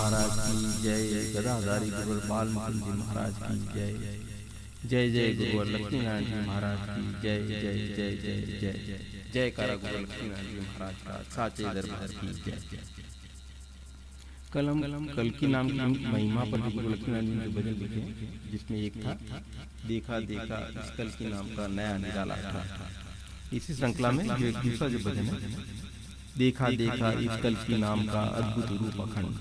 महाराज की जय, गदाधारी गुरुवर बालमुकुंद जी महाराज की जय, जय जय गुरुवर लक्ष्मीनारायण जी महाराज की जय, जय जय जय जय जय कारा गुरुवर लक्ष्मीनारायण जी महाराज का साचे दरबार की जय। कल की नाम की महिमा पर गुरु लक्ष्मीनारायण जी ने भजन लिखे, जिसमें एक था देखा देखा इस कल की नाम का नया निराला था। इसी श्रृंखला में जो एक दूसरा जो भजन है, देखा देखा इस कल की नाम का अद्भुत रूप अखंड।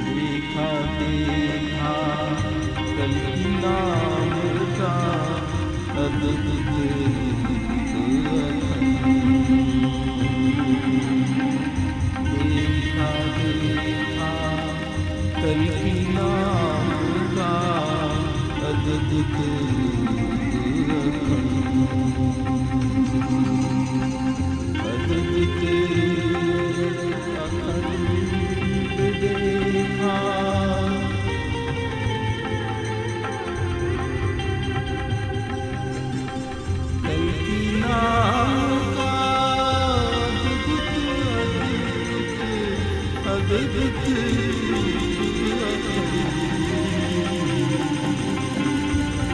देखा देखा कल की नाम का अद्भुत देखा देखा कल की नाम का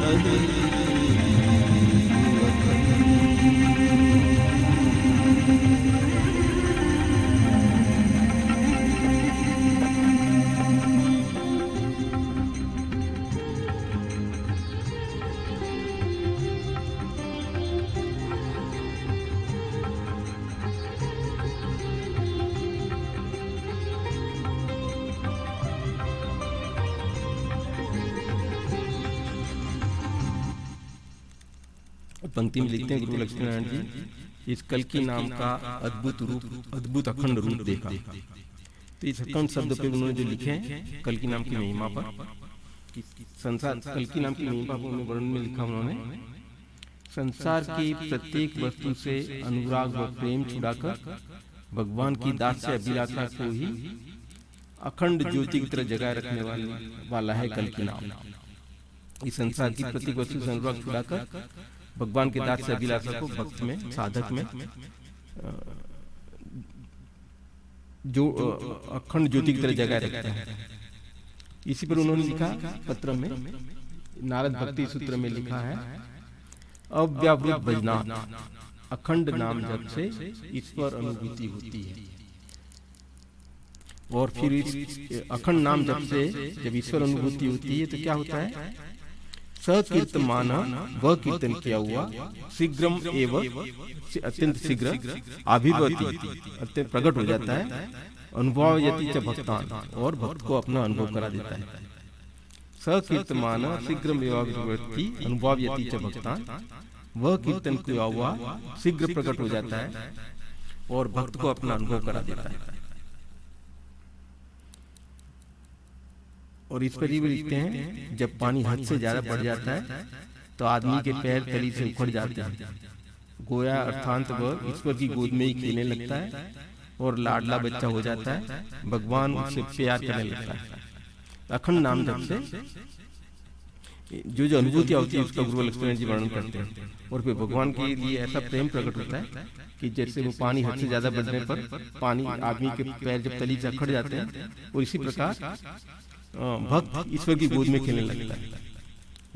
अद्भुत पंक्ति में लिखते हैं गुरु लक्ष्मीनारायण जी, इस कल की नाम का अद्भुत रूप, अद्भुत अखंड रूप देखा। तो इस अखंड शब्द पे उन्होंने जो लिखे हैं कल की नाम की महिमा पर, संसार कल की नाम की महिमा को उन्होंने वर्णन में लिखा उन्होंने, संसार की प्रत्येक वस्तु से अनुराग व प्रेम छुड़ाकर भगवान की दास्य अभिलाषा को ही अखंड ज्योति की तरह जगाए रखने वाला है कल की नाम। इस संसार की प्रत्येक वस्तु से अनुराग छुड़ाकर भगवान के दास से अभिलाषा को भक्त में, साधक में जो अखंड ज्योति की तरह जगाए रखते हैं। इसी पर उन्होंने लिखा पत्र में, नारद भक्ति सूत्र में लिखा है, अव्यावृत भजना अखंड नाम जप से ईश्वर अनुभूति होती है। और फिर इस अखंड नाम जप से जब ईश्वर अनुभूति होती है तो क्या होता है, सकीर्तमान वह कीर्तन किया हुआ शीघ्रम एवं अत्यंत शीघ्र अभिभवति अत्यंत प्रकट हो जाता है, अनुभवयति च भक्तान और भक्त को अपना अनुभव करा देता है। सकीर्तमान शीघ्रम एवं अभिभवति अनुभवयति च भक्तान, वह कीर्तन किया हुआ शीघ्र प्रकट हो जाता है और भक्त को अपना अनुभव करा देता है। और इस पर भी लिखते हैं, जब पानी हद से ज्यादा बढ़ जाता है तो आदमी के पैर तली से उखड़ जाते हैं, गोया अर्थात वह ईश्वर की गोद में ही खेलने लगता है और लाडला बच्चा हो जाता है, भगवान उससे प्यार करने लगता है। अखंड नाम जप से जो अनुभूति होती है उसका गुरु लक्ष्मीनारायण जी वर्णन करते हैं। और फिर भगवान के लिए ऐसा प्रेम प्रकट होता है कि जैसे वो पानी हद से ज्यादा बढ़ने पर पानी आदमी के पैर जब तली से अखड़ जाते हैं, और इसी प्रकार भक्त ईश्वर की गोद में खेलने लगता है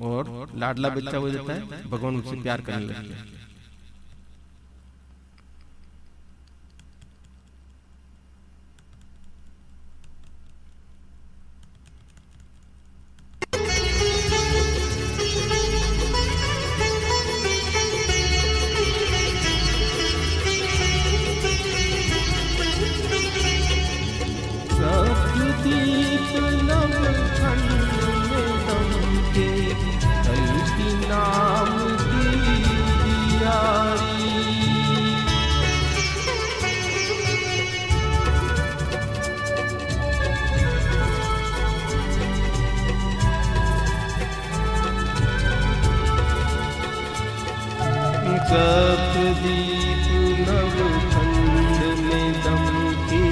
और लाडला बच्चा हो जाता है, भगवान उससे प्यार करने लगते हैं। सप्तदीप नवखंड में दमके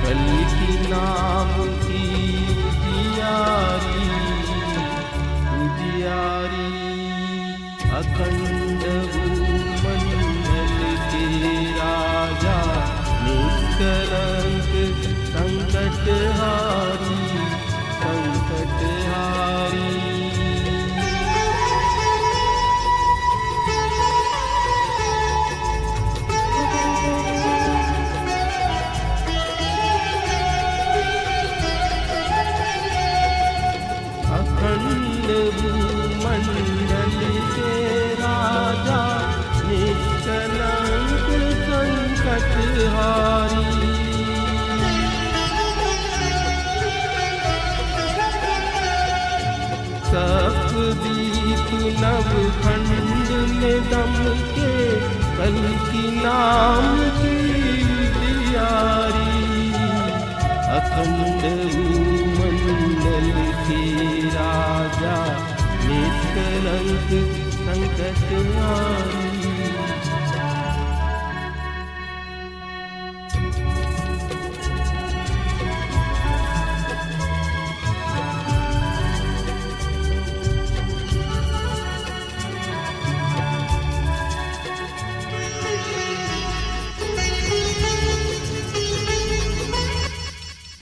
कल्कि नाम की उजियारी, उजियारी अखंड भूमंडल के राजा निष्कलंक संकटहारी, संकटहारी। अखंड भूमंडल के राजा निष्कलंक संकटहारी। सप्तदीप नवखंड में दमके कल्कि नाम की उजियारी, अखंड भूमंडल के राजा निष्कलंक संकटहारी।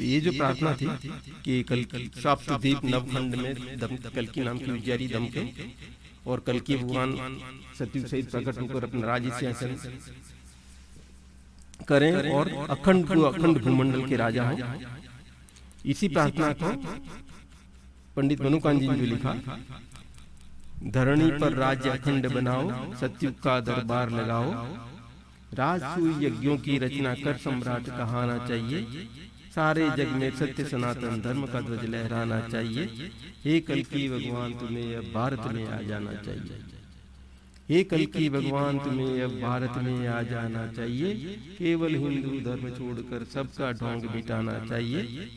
ये जो प्रार्थना थी कि कल्कि सप्तदीप नवखंड में कल्कि नाम की उजियारी दमके और कल्कि भगवान सतयुग सहित प्रकट होकर अपना राज्य सिंहासन करें और अखंड भूमंडल के राजा हो। इसी प्रार्थना को पंडित मनुकांत जी ने भी लिखा, धरणी पर राज्य अखंड बनाओ, सतयुग का दरबार लगाओ, राजसूय यज्ञों की रचना कर सम्राट कहाना चाहिए, सारे जग में सत्य सनातन धर्म का ध्वज लहराना चाहिए, हे कल्कि भगवान तुम्हें अब भारत में आ जाना चाहिए, हे कल्कि भगवान तुम्हें अब भारत में आ जाना चाहिए, केवल हिंदू धर्म छोड़कर सबका ढोंग मिटाना चाहिए,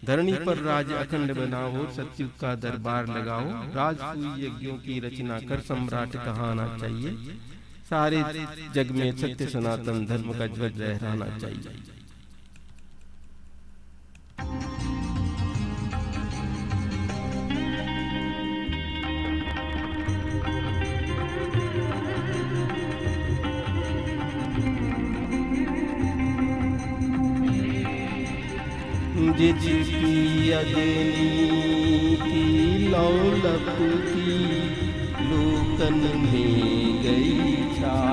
धरणी पर राज अखंड बनाओ, सतयुग का दरबार लगाओ, राजसूय यज्ञों की रचना कर सम्राट कहाना चाहिए, सारे जग में सत्य सनातन धर्म का ध्वज लहराना चाहिए। जिसकी अग्नि की लौलक की लोकन में गई छाए,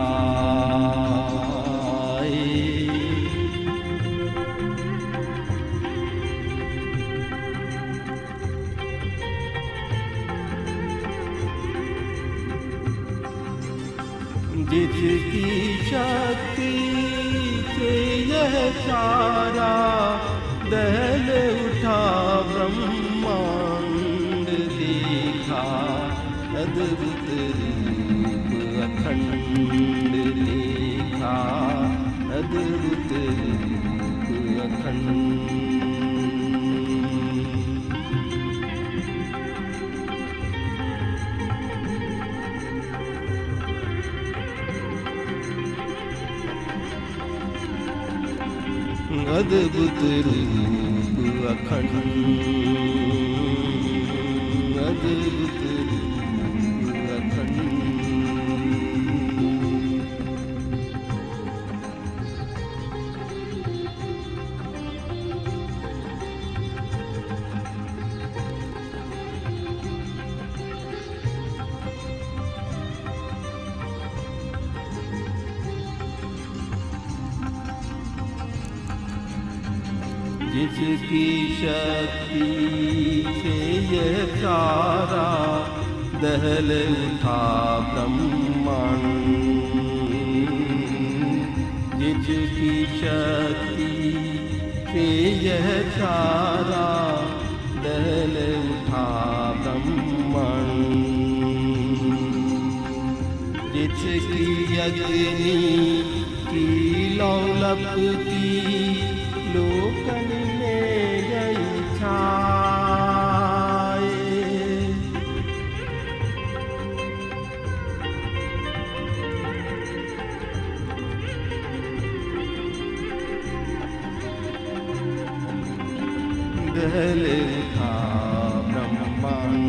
जिसकी शक्ति से यह सारा दहल उठा ब्रह्मांड देखा, अद्भुत रूप अखंड देखा, अद्भुत रूप अखंड। अद्भुत रूप अखंड, अद्भुत रूप अखंड। जिसकी शक्ति से यह सारा दहल उठा ब्रह्मांड, जिसकी शक्ति से यह सारा दहल उठा ब्रह्मांड, जिसकी अग्नि की लौलक की लोकन में गई छाए, दहल उठा ब्रह्मांड,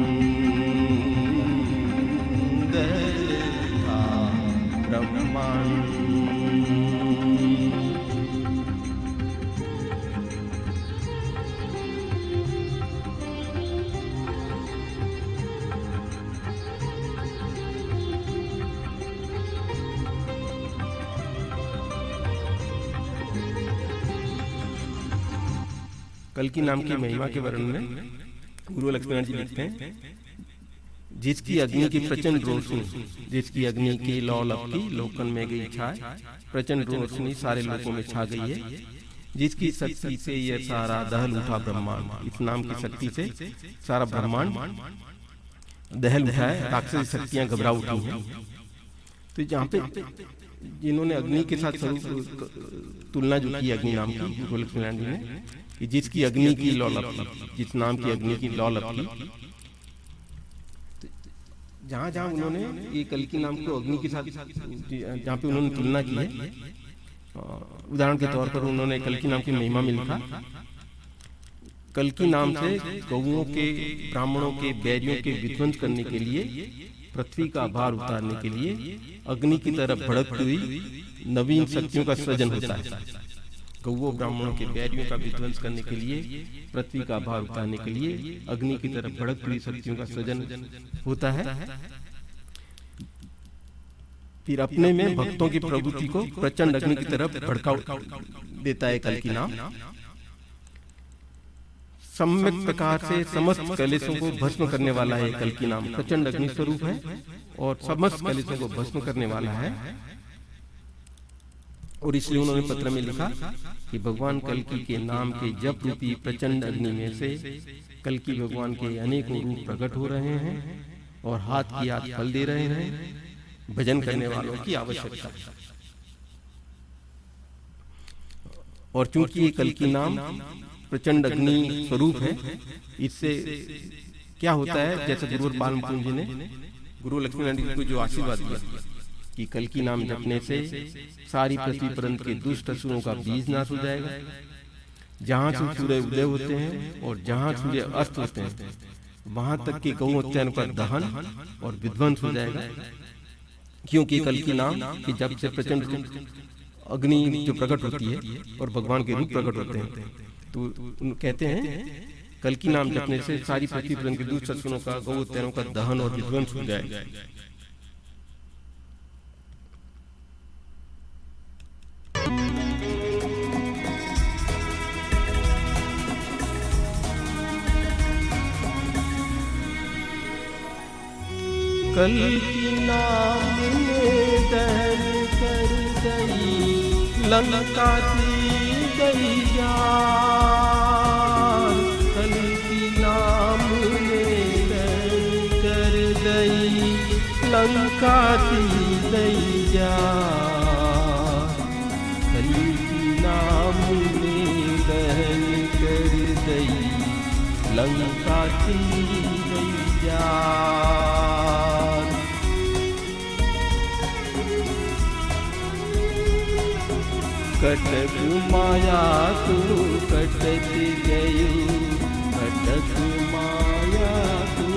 दहल उठा ब्रह्मांड। कल्कि नाम की महिमा के वर्णन में गुरु लक्ष्मीनारायण जी लिखते हैं, जिसकी अग्नि की प्रचंड रोशनी, जिसकी अग्नि की लौ लपकी लोकन में गई छाए, प्रचंड रोशनी सारे लोगों में छा गई है, जिसकी शक्ति से यह सारा दहल उठा ब्रह्मांड। इस नाम की शक्ति से सारा ब्रह्मांड दहल उठा है, राक्षसी शक्तियां घबरा उठी हैं। तो जहाँ पे जिन्होंने अग्नि के साथ तुलना जो की अग्नि नाम की गुरु लक्ष्मीनारायण जी ने, कि जिसकी अग्नि की लौ लपकी, जिस नाम की अग्नि की लौ लपकी, जहाँ जहाँ उन्होंने ये कल्कि नाम को अग्नि के साथ जहाँ पे उन्होंने तुलना की है, उदाहरण के तौर पर उन्होंने कल्कि नाम की महिमा में लिखा, कल्कि नाम से गौओं के, ब्राह्मणों के, बैरियों के विध्वंस करने के लिए, पृथ्वी का भार उतारने के लिए अग्नि की तरफ भड़कती हुई नवीन शक्तियों का सृजन होता है। गौओं, ब्राह्मणों के, बैरियों का विध्वंस करने के लिए, पृथ्वी का भार उतारने के लिए अग्नि की तरफ भड़कती हुई शक्तियों का सृजन होता है। फिर अपने में भक्तों की प्रवृत्ति को प्रचंड अग्नि की तरफ भड़का देता है कल्कि नाम। सम्यक प्रकार से समस्त कलेशों को भस्म करने वाला है कल्कि नाम। प्रचंड अग्नि स्वरूप है और समस्त कलेशों को भस्म करने वाला है। और इसलिए उन्होंने पत्र में लिखा कि भगवान कल्कि के नाम के जप रूपी प्रचंड अग्नि में से कल्कि भगवान के अनेकों रूप प्रकट हो रहे हैं और हाथ की हाथ फल दे रहे हैं। भजन करने वालों की आवश्यकता। और चूंकि ये कल्कि नाम प्रचंड अग्नि स्वरूप है, इससे क्या होता है, जैसे गुरु बालमुकुंद जी ने गुरु लक्ष्मीनारायण जी को जो आशीर्वाद दिया कि कल्कि नाम जपने से सारी पृथ्वी परंत के दुष्ट असुरों का बीज नाश हो जाएगा। जहाँ से सूर्य उदय होते हैं और जहाँ सूर्य अस्त होते हैं, वहां तक के गौ हत्याओं का दहन और विध्वंस हो जाएगा। क्योंकि कल्कि नाम कि जब से प्रचंड अग्नि जो प्रकट होती है और भगवान के रूप प्रकट होते हैं, तो कहते हैं कल्कि नाम जपने से सारी पृथ्वी पर के दुष्ट असुरों का, गौ हत्याओं का दहन और विध्वंस हो जाएगा। कल्कि नाम ने दहन कर गई लंका की गई जान। कल्कि नाम ने दहन कर गई लंका की गई जान। कल्कि नाम ने दहन कर गई लंका की गई जान। कटक माया तू कटत गयु, कटक माया तू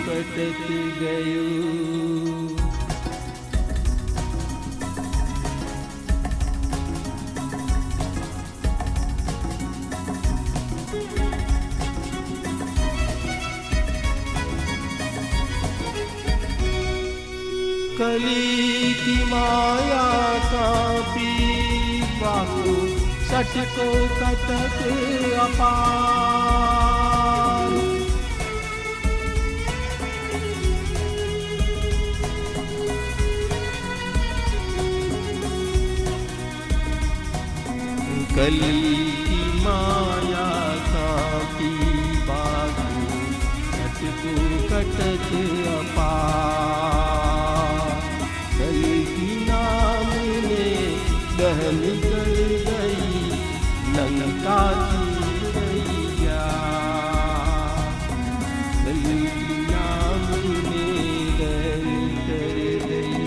कटत गयु। कली की माया का बाहु सटको कटक अपार। कली की माया का बाहु सटको कटक अपार। कल्कि नाम ने दहन कर गई लंका की गैया। कल्कि नाम ने दहन कर गई।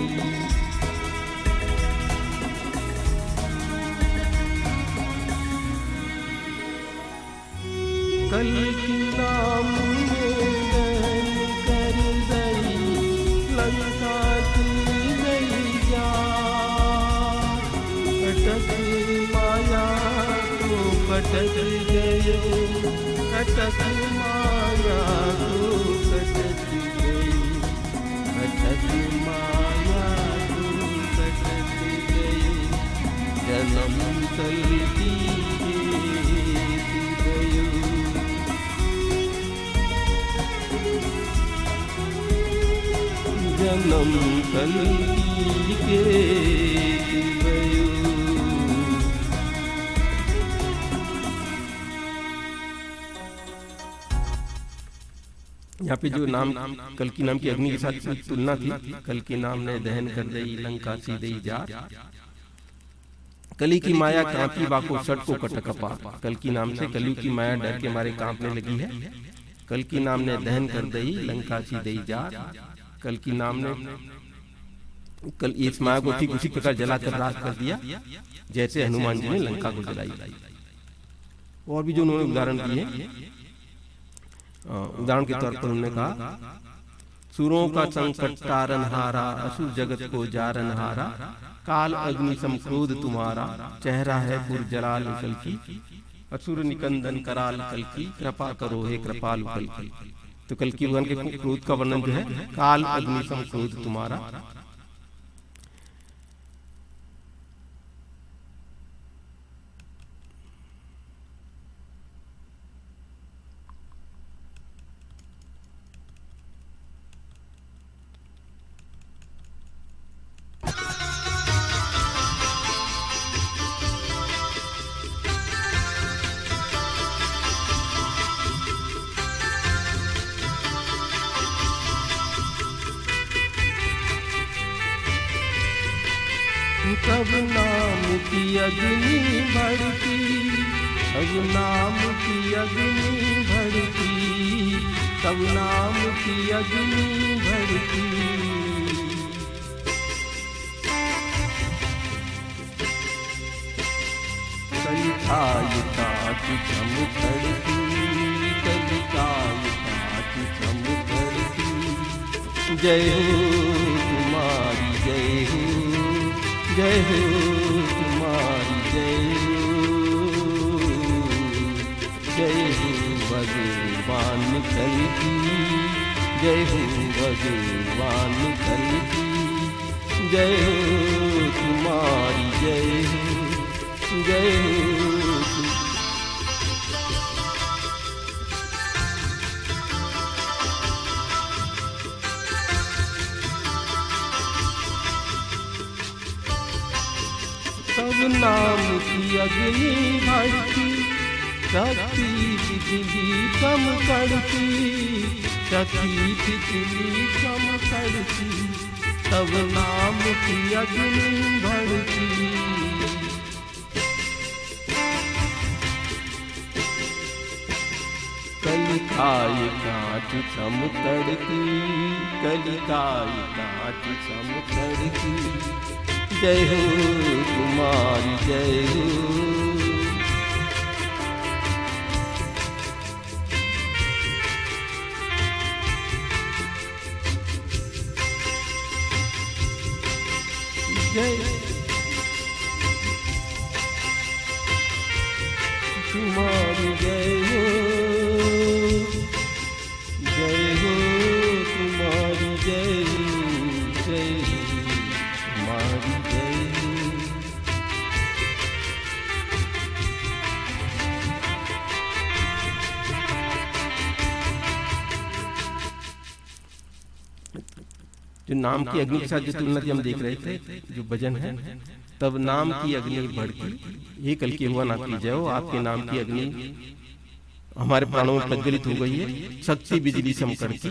कल की नाम में दहन कर गई लंका की गई जान। कटक माया को कटक गए, कटक माया को कटक गई, कटक माया को कटक गई। जन्म कल की जन्म कल के गयो। यहाँ पे जो नाम कल की नाम की अग्नि के साथ तुलना थी, कल की नाम ने दहन कर दई लंका सीधे जा। कली की माया कांपी बाको सट को कटकपा। कल की नाम से कलयुग की माया डर के मारे कांपने लगी है। कल की नाम ने दहन कर दई लंका सीधे जा। कल की नाम ने कल इस माया को ठीक उसी प्रकार जलाकर राख कर दिया जैसे हनुमान जी ने लंका को जलाई। और भी जो उन्होंने उदाहरण दिए, उदाहरण के तौर पर उन्होंने कहा सुरों का संकट तारन हारा, असुर जगत को जारन हारा। काल अग्नि समक्रोध तुम्हारा, चेहरा है पुर जलाल कल की। असुर निकंदन कराल कल की, कृपा करो हे कृपाल कल की। तो कल की भगवान के क्रोध का वर्णन जो है, काल अग्नि समक्रोध तुम्हारा। तब नाम की अग्नि भड़की, तब नाम की अग्नि भड़की, तब नाम की अग्नि भड़की। कलिकाल काट चम धड़की, कलिकाल काट चम धड़की। जय हो तुम्हारी जय हो, जय हो तुम्हारी जय हो, जय हो भगवान कल की, जय हो भगवान कल की। जय हो तुम्हारी जय हो, जय हो। तब नाम की अग्नि भड़की, शक्ति बिजली कम कड़की, शक्ति बिजली कम कड़की। तब नाम की अग्नि भड़की। कलिकाय काट सम तड़की, कलिकाय काट सम तड़की। जय हो तुम्हारी जय हो। जय तुम्हारी जय हो, जय हो तुम्हारी जय हो, जय हो तुम्हारी जय हो। जो नाम की अग्नि के साथ जो तुलना हम देख रहे थे, जो भजन है, तब नाम की अग्नि भड़की। ये कल की हुआ ना की जय हो। आपके नाम की अग्नि हमारे प्राणों में प्रज्वलित हो गई है। शक्ति बिजली सम कड़की,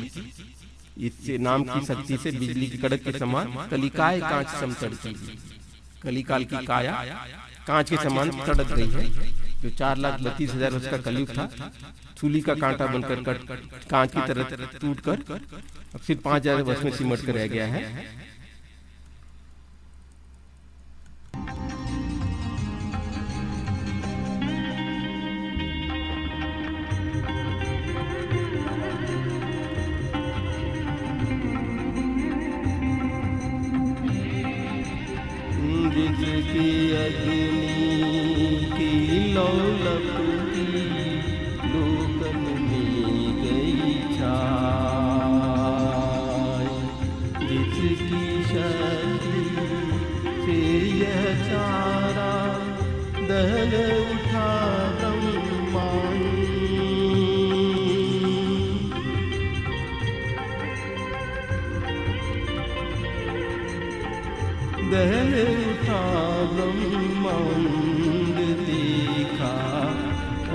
इससे नाम की शक्ति से बिजली की कड़क के समान। कलिकाय कांच सम तड़की, कलिकाल की काया कांच के समान तड़क गई है। जो 4,32,000 वर्ष का कलयुग था, चूली का कांटा बनकर कांच की तरह टूट कर अब सिर्फ 5,000 वर्ष में सिमट कर रह गया है। जिसकी अग्नि की लौलक की लोकन में गई छाय, जिसकी शक्ति से यह सारा दहल उठा ब्रह्मांड, दहल उठा ब्रह्मांड, देखा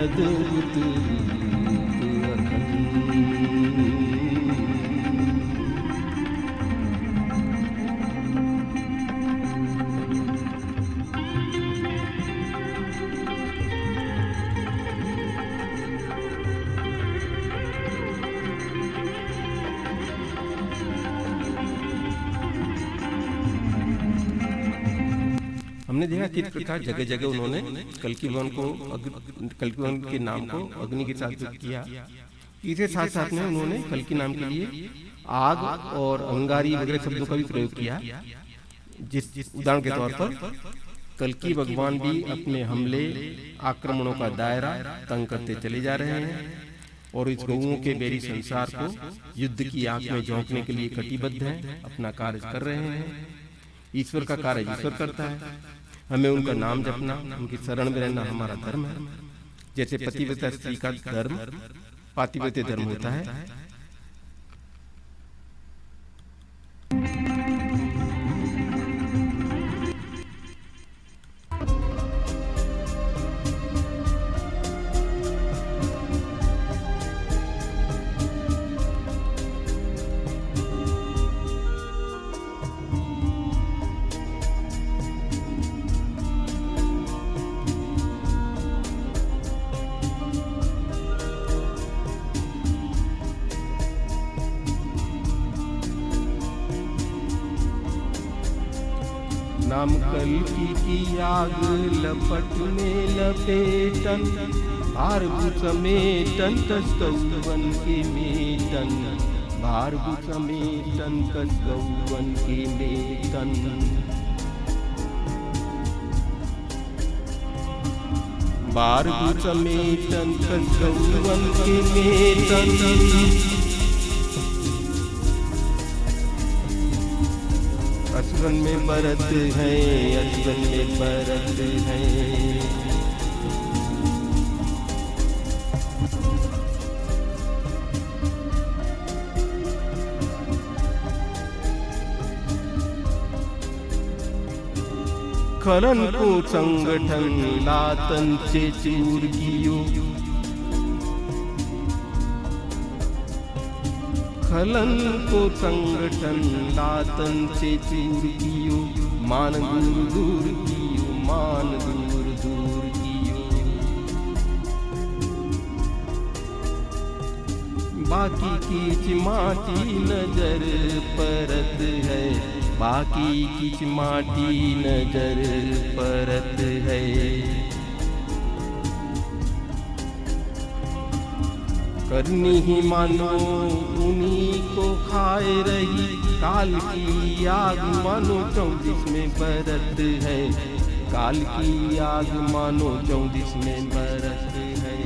अद्भुत रूप अखंड। हमने देखा किस प्रकार जगह जगह उन्होंने कल्कि भगवान के नाम को अग्नि के साथ किया। इसके साथ साथ में उन्होंने कल्कि नाम के लिए आग और अंगारी वगैरह शब्दों का भी प्रयोग किया। जिस उदाहरण के तौर पर कल्कि भगवान भी अपने हमले आक्रमणों का दायरा तंग करते चले जा रहे हैं और इस गौओं के बेरी संसार को युद्ध की आग में झोंकने के लिए कटिबद्ध हैं, अपना कार्य कर रहे हैं। ईश्वर का कार्य ईश्वर करता है, हमें उनका नाम जपना, उनकी शरण में रहना हमारा धर्म है। जैसे पतिव्रता स्त्री का धर्म पातिव्रत्य धर्म होता है, नाम कल्कि की आग लपट में लपेटन, भारभु समेटन कस गौवन के मेटन, भारभु समेटन कस गौवन के मेटन। भारभु समेटन कस गौवन के मेटन, असुरन में बरत है, असुरन में बरत है। खलन को संगठन लातन से चूर कियो, खलन को संगठन लातन से चूर कियो, मान दूर दूर कियो, मान दूर दूर कियो। बाकी कीच माटी नजर परत है, बाकी कीच माटी नजर परत है। करनी ही मानो उन्हीं को खाए रही, काल की आग मानो 34 में बरत है, काल की आग मानो 34 में बरत है।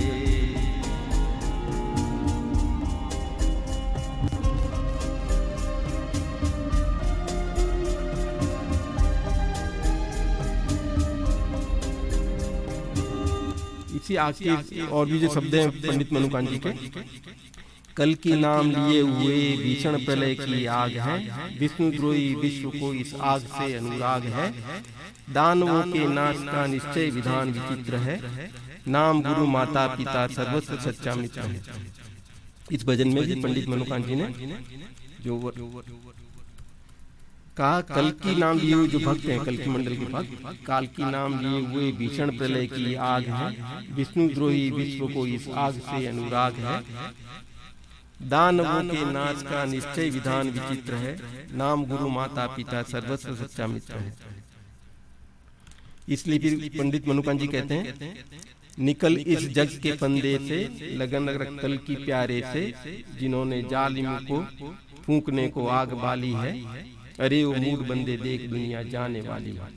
इसी आग के और भी जो शब्द हैं पंडित मनुकांत जी के, कल्कि नाम लिए हुए भीषण प्रलय की आग है, विष्णुद्रोही विश्व को इस आग से अनुराग है, दानवों के नाश का निश्चय विधान विचित्र है, नाम गुरु माता पिता सर्वस्व सच्चा मित्र है। इस भजन में भी पंडित मनुकांत जी ने जो कहा, कल्कि नाम लिए हुए जो भक्त हैं, कल्कि मंडल के भक्त, काल की नाम लिए हुए भीषण प्रलय की आग है, विष्णुद्रोही विश्व को इस आग से अनुराग है, दानवों के नाश का निश्चय विधान विचित्र है, नाम गुरु माता पिता सर्वस्व सच्चा मित्र है। इसलिए फिर पंडित मनुकांत जी कहते हैं, निकल इस जग के फंदे से, लगन रख कल्कि प्यारे से, जिन्होंने जालिम को फूंकने को आग बाली है, अरे वो मूड बंदे देख दुनिया जाने वाली है।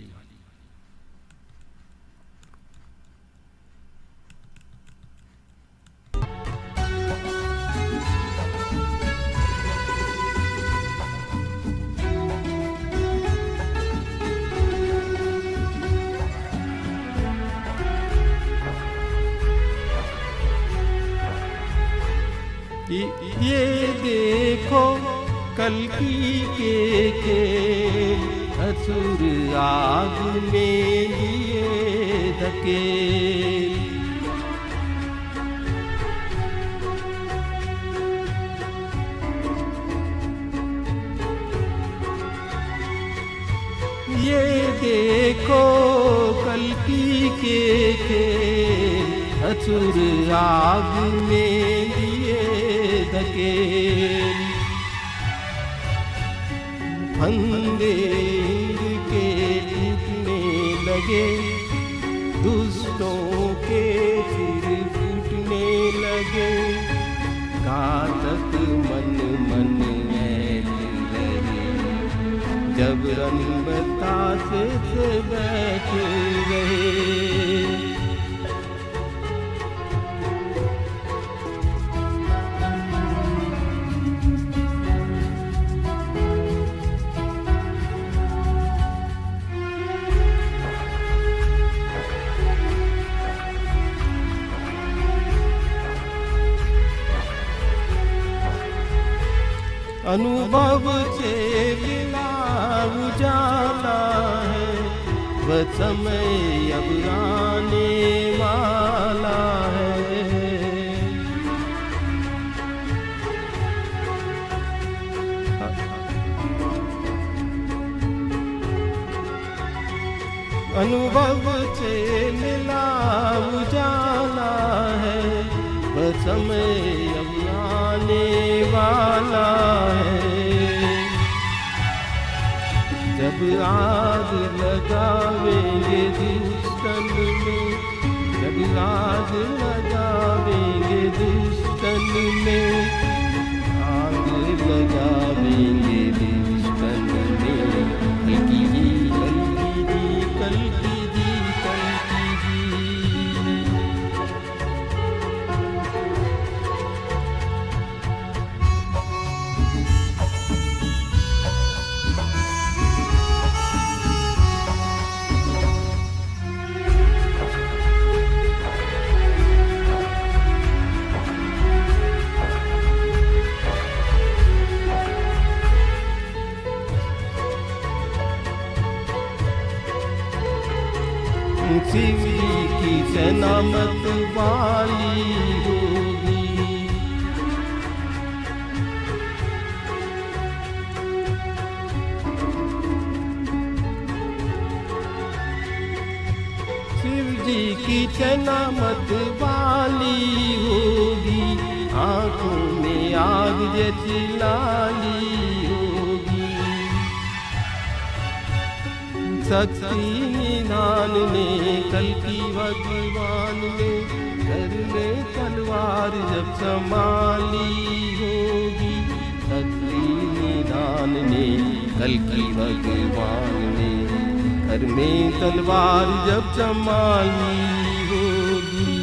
कल्कि के खेल, असुर आग में लिए धकेल। ये देखो कल्कि के खेल, असुर आग में लिए धकेल। फंदे के टूटने लगे, दुष्टों के सिर फूटने लगे। घातक मन मन जब रन बतासे से बैठे रहे। अनुभव से मिला उजाला है, वह समय अब आने वाला है। अनुभव से मिला उजाला है, वह समय अब आने वाला है। जब आग लगावेंगे दुश्मन में, जब आग लगावेंगे दुश्मन में, आग लगावेंगे दुश्मन में। कल्कि जी कल्कि जी कल्कि जी कल्कि जी। शिव जी की सेना मत वाली होगी, शिव जी की सेना मत वाली होगी। आंखों में आग जैसी लाली होगी। शक्ति निधान ने कल्कि भगवान ने घर में तलवार जब संभाली होगी। शक्ति निधान ने कल्कि भगवान ने घर में तलवार जब संभाली होगी।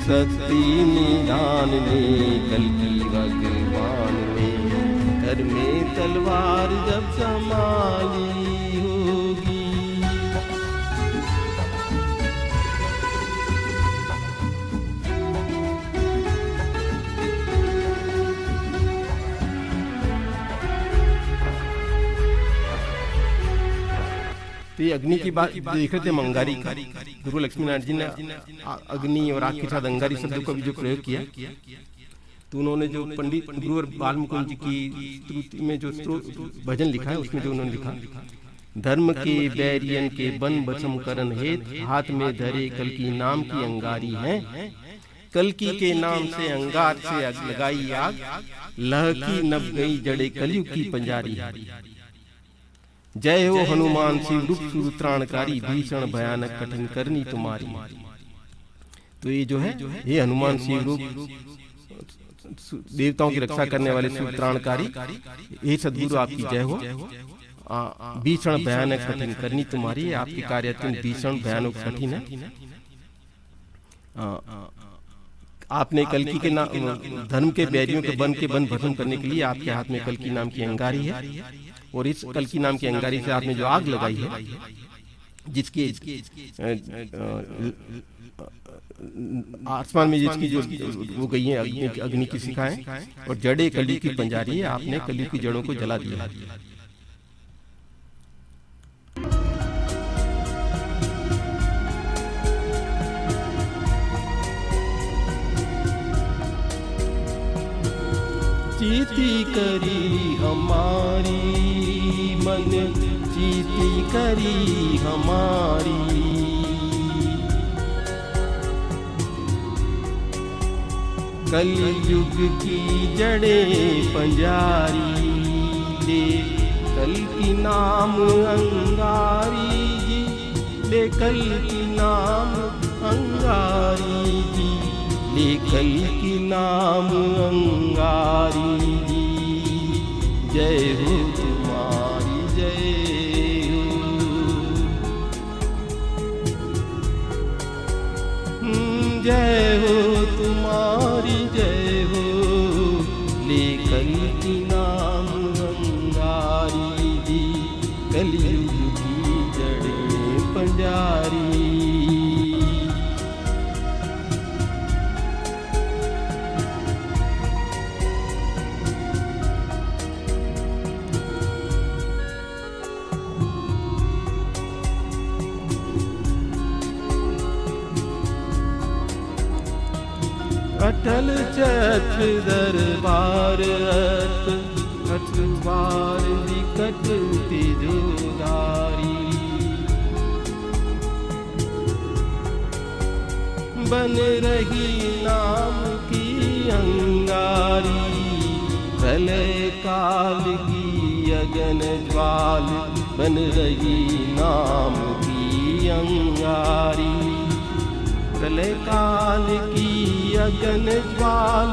शक्ति निधान ने कल्कि भगवान ने घर में तलवार जब संभाली होगी। तो ये अग्नि की बात देख रहे थे, मंगारी का। गुरु लक्ष्मीनारायण जी ने अग्नि और आग के साथ अंगारी शब्द का भी जो प्रयोग किया, तो उन्होंने जो पंडित गुरुवर बालमुकुंद जी की स्तुति में जो भजन लिखा है, उसमें जो उन्होंने लिखा, धर्म के बैरियन के बन बचम करन हेत, हाथ में धरे कल्कि नाम की अंगारी है। कल्कि के नाम से अंगार से लगाई आग, लहकी नब गई जड़े कलयुग की पंजारी। जय हो हनुमान शिव रूप सुत्राणकारी, भीषण भयानक कठिन करनी तुम्हारी। तो ये जो है, ये हनुमान शिव रूप देवताओं की रक्षा करने वाले सुत्राणकारी, ये सदगुरु आपकी जय हो। भीषण भयानक कठिन करनी तुम्हारी, आपके कार्य अत्यंत भीषण भयानक कठिन है। आपने कल्कि के नाम, धर्म के बैरियों के बन भस्म करने के लिए आपके हाथ में कल्कि नाम की अंगारी है। और इस कल्कि नाम की अंगारी से आपने जो आग लगाई है, जिसके आसमान में जिसकी जो वो गई है अग्नि की शिखाएं, और जड़े कली की पंजारी है, आपने कली की जड़ों को जला दिया। चीती करी हमारी मन, चीती करी हमारी, कलयुग की जड़ें पंजारी, ले कल की नाम अंगारी जी, ले कल की नाम अंगारी जी, ले कल की नाम अंगारी जी। जय हो तुम्हारी जय हो, जय हो तुम्हारी जय हो, ले कल की नाम अंगारी जी, कलयुग की जड़ें पंजारी। अटल चक्र दरबार अखबार विकट तिजोरी, बन रही नाम की अंगारी, प्रलय काल की अगन ज्वाल, बन रही नाम की अंगारी, प्रलय काल की अगन ज्वाल,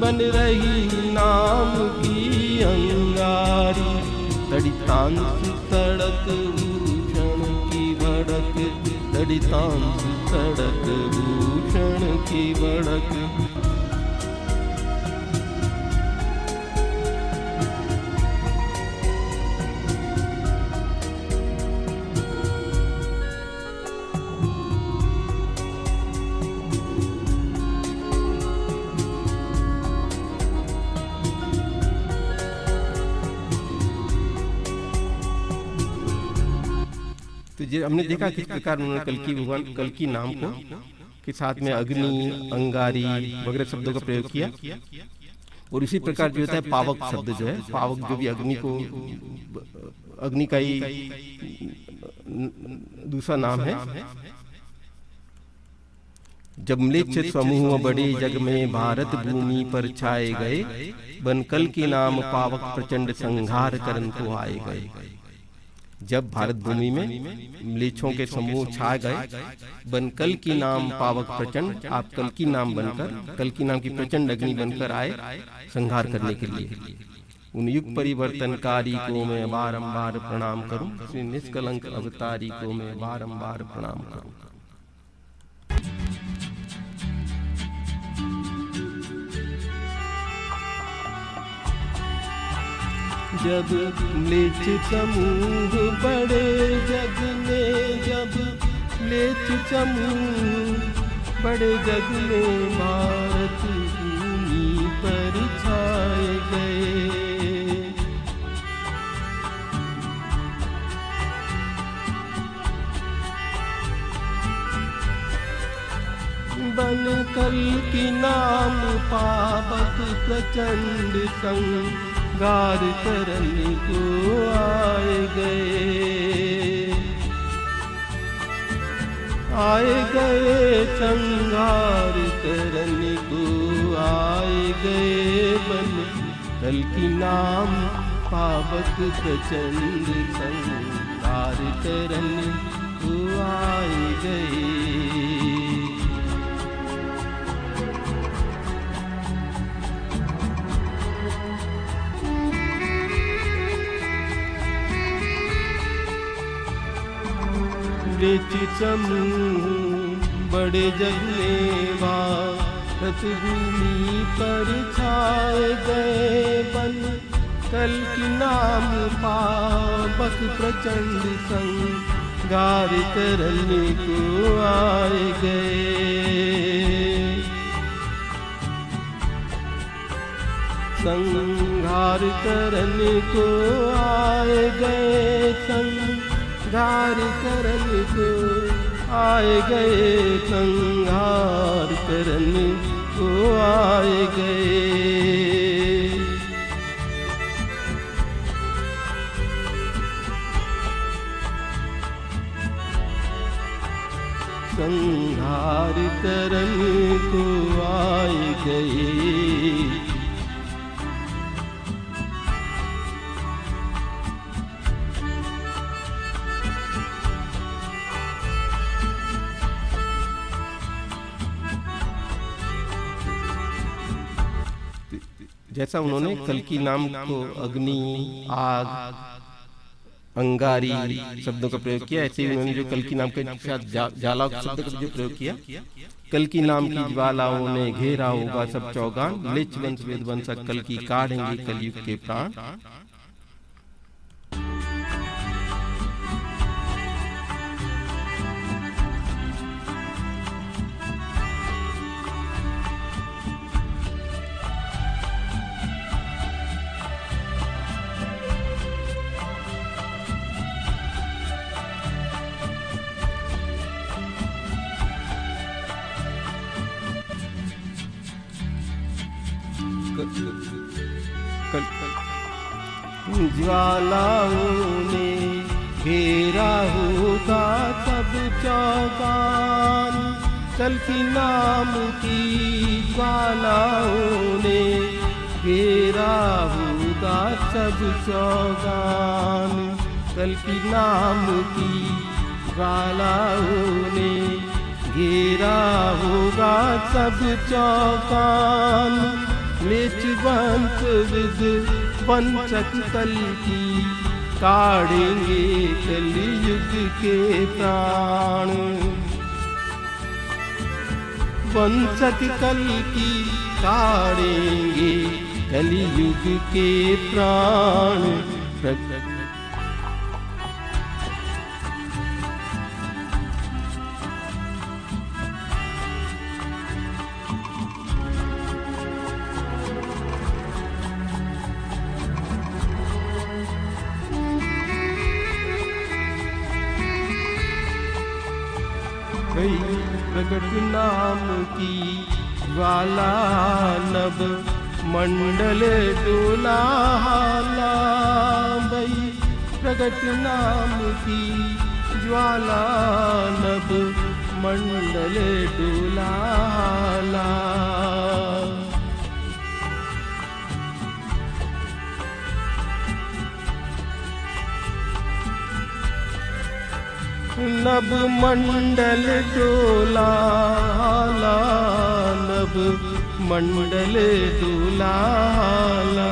बन रही नाम की अंगारी। तड़ितांस सड़क भूषण की भड़क, तड़ितांस सड़क भूषण की भड़क, तो हमने देखा किस प्रकार उन्होंने कल्कि भगवान कल्कि नाम को के साथ में अग्नि, अंगारी वगैरह शब्दों का प्रयोग किया। और इसी प्रकार जो होता है पावक शब्द जो है, पावक जो भी अग्नि को, अग्नि का ही दूसरा नाम है। जब म्लेच्छ समूह बड़े जग में भारत भूमि पर छाए गए, बन कल के नाम पावक प्रचंड संहार करन को आए गए। जब भारत भूमि में म्लेच्छों के समूह छा गए, बन कल की नाम पावक प्रचंड, आप कल की नाम बनकर, कल की नाम की प्रचंड अग्नि बनकर आए संहार करने के लिए। उन युग परिवर्तनकारी को मैं बारंबार प्रणाम करूं, श्री निष्कलंक अवतारी को मैं बारंबार प्रणाम करूं। जब म्लेच्छ समूह बड़े जग में, जब म्लेच्छ समूह बड़े जग में भारत भूमि पर छाए गए, बन कल की नाम पावक प्रचंड संहार करने को आए गए संहार करने को आए गए, बन कल की नाम पावक प्रचंड संहार करने को आए गए। म्लेच्छ समूह बड़े जग में भारत भूमि पर छाए गए, बन कल की नाम पावक प्रचंड गार करने को आए गए, संहार करने को आए गए, संहार करने को आए गए, संहार करने को आए गए। संहार करने को आए गए। जैसा उन्होंने कल्कि नाम को अग्नि, आग, अंगारी शब्दों का प्रयोग किया, ऐसे ही उन्होंने जो कल्कि नाम के साथ ज्वाला शब्द का जो प्रयोग किया, कल्कि नाम की ज्वालाओं ने घेरा होगा सब चौगान, म्लेच्छ वंश वेद वंशक कल्कि काढ़ेंगे कलयुग के प्राण। ज्वालाओं ने घेरा होगा सब चौगान, कल्कि नाम की ज्वालाओं ने घेरा होगा सब चौगान, कल्कि नाम की ज्वालाओं ने घेरा होगा सब चौगान। म्लेच्छ वंश वेद वंशक कल्कि काढ़ेंगे कलयुग के प्राण, वंशक कल्कि काढ़ेंगे कलयुग के प्राण। प्रगट नाम की ज्वाला नभ मंडल डोला हाला, भई प्रगट नाम की ज्वाला नभ मंडल डोला हाला। नभ मंडल डोला हाला, नभ मंडल डोला हाला।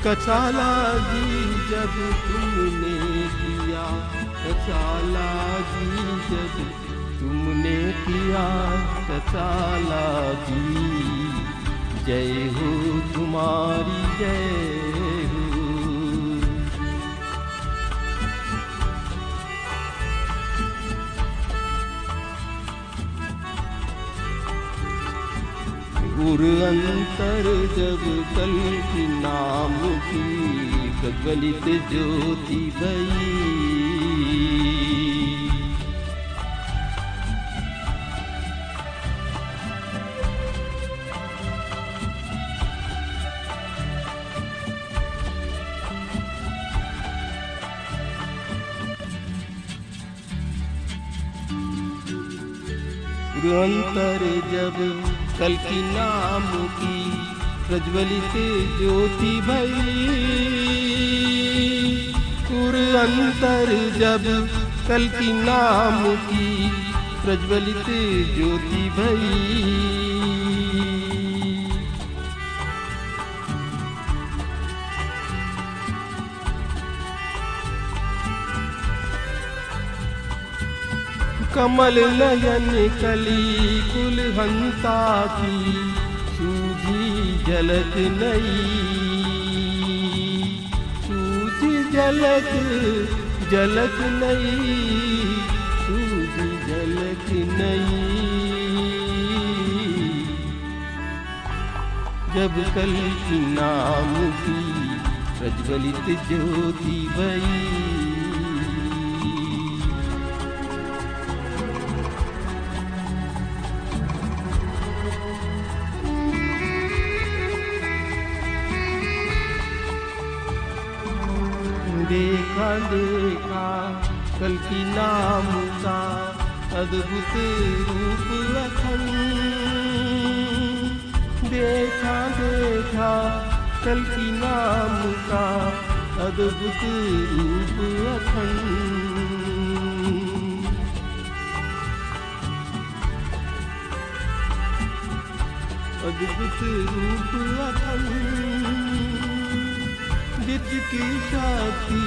कसाला जी जब तुमने किया, कसाला जी जब तुमने किया, कसाला जी जय हो तुम्हारी जय हो। गुर अंतर जब कल्कि नाम की प्रज्वलित ज्योति भई, अंतर जब कल्कि नाम की प्रज्वलित ज्योति भई, अंतर जब कल्कि नाम की प्रज्वलित ज्योति भई। कमल नयन कली कुल हंता की सूझी झलक नई, सूझी झलक झलक नहीं, सूझी झलक नहीं। जब कल्कि नाम की प्रज्वलित ज्योति भई, देखा देखा कल्कि नाम का अद्भुत रूप अखंड, देखा देखा कल्कि नाम का अद्भुत रूप अखंड। अद्भुत रूप अखंड, जिसकी शक्ति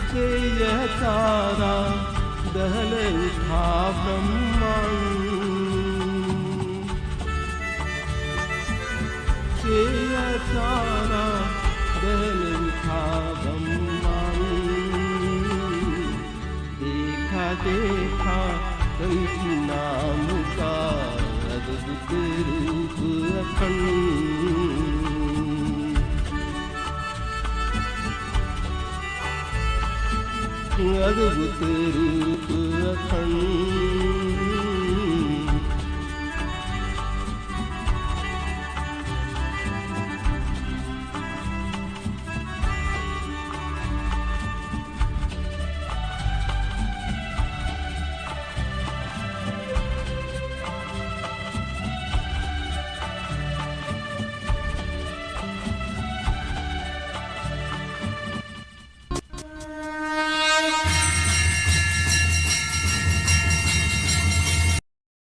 से यह सारा दहल उठा ब्रह्मांड, से यह सारा दहल उठा ब्रह्मांड। देखा देखा कल्कि नाम का अद्भुत रूप अखंड, अद्भुत रूप अखंड।